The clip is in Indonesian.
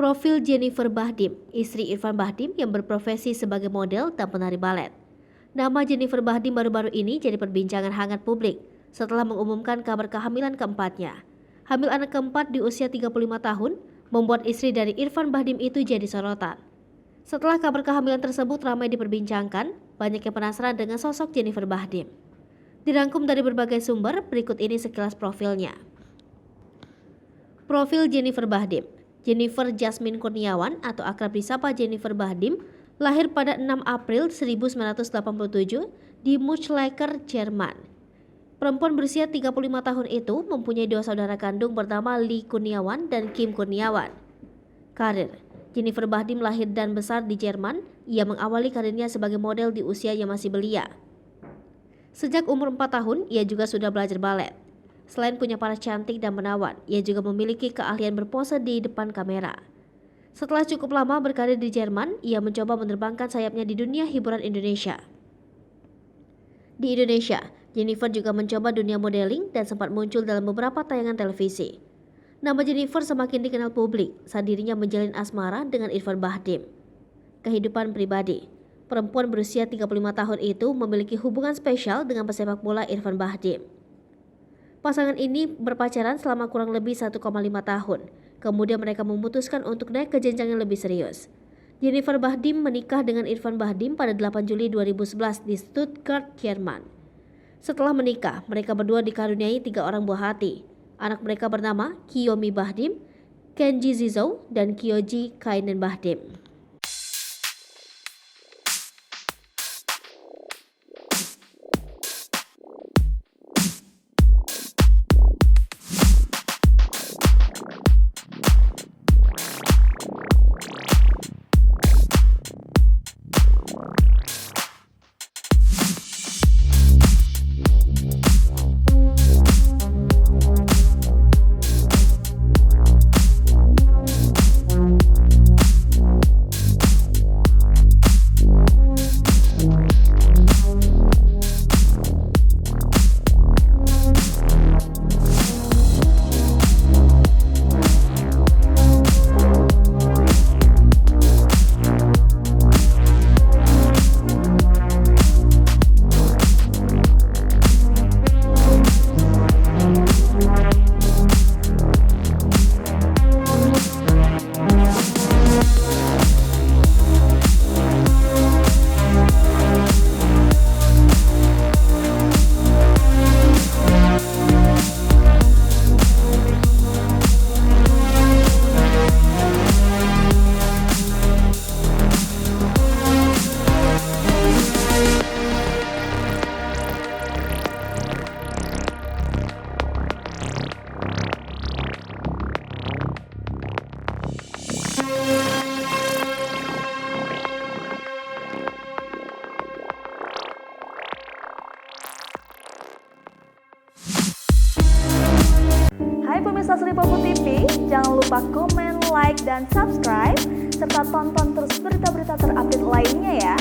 Profil Jennifer Bahdim, istri Irfan Bahdim yang berprofesi sebagai model dan penari balet. Nama Jennifer Bahdim baru-baru ini jadi perbincangan hangat publik setelah mengumumkan kabar kehamilan keempatnya. Hamil anak keempat di usia 35 tahun membuat istri dari Irfan Bahdim itu jadi sorotan. Setelah kabar kehamilan tersebut ramai diperbincangkan, banyak yang penasaran dengan sosok Jennifer Bahdim. Dirangkum dari berbagai sumber, berikut ini sekilas profilnya. Profil Jennifer Bahdim. Jennifer Jasmine Kurniawan atau akrab disapa Jennifer Bahdim lahir pada 6 April 1987 di München, Jerman. Perempuan berusia 35 tahun itu mempunyai dua saudara kandung bernama Lee Kurniawan dan Kim Kurniawan. Karir. Jennifer Bahdim lahir dan besar di Jerman. Ia mengawali karirnya sebagai model di usia yang masih belia. Sejak umur 4 tahun, ia juga sudah belajar balet. Selain punya paras cantik dan menawan, ia juga memiliki keahlian berpose di depan kamera. Setelah cukup lama berkarir di Jerman, ia mencoba menerbangkan sayapnya di dunia hiburan Indonesia. Di Indonesia, Jennifer juga mencoba dunia modeling dan sempat muncul dalam beberapa tayangan televisi. Nama Jennifer semakin dikenal publik saat dirinya menjalin asmara dengan Irfan Bahdim. Kehidupan pribadi. Perempuan berusia 35 tahun itu memiliki hubungan spesial dengan pesepak bola Irfan Bahdim. Pasangan ini berpacaran selama kurang lebih 1,5 tahun. Kemudian mereka memutuskan untuk naik ke jenjang yang lebih serius. Jennifer Bahdim menikah dengan Irfan Bahdim pada 8 Juli 2011 di Stuttgart, Jerman. Setelah menikah, mereka berdua dikaruniai 3 orang buah hati. Anak mereka bernama Kiyomi Bahdim, Kenji Zizou, dan Kyoji Kainen Bahdim. Hai pemirsa Sri Popo TV, jangan lupa komen, like, dan subscribe, serta tonton terus berita-berita terupdate lainnya ya.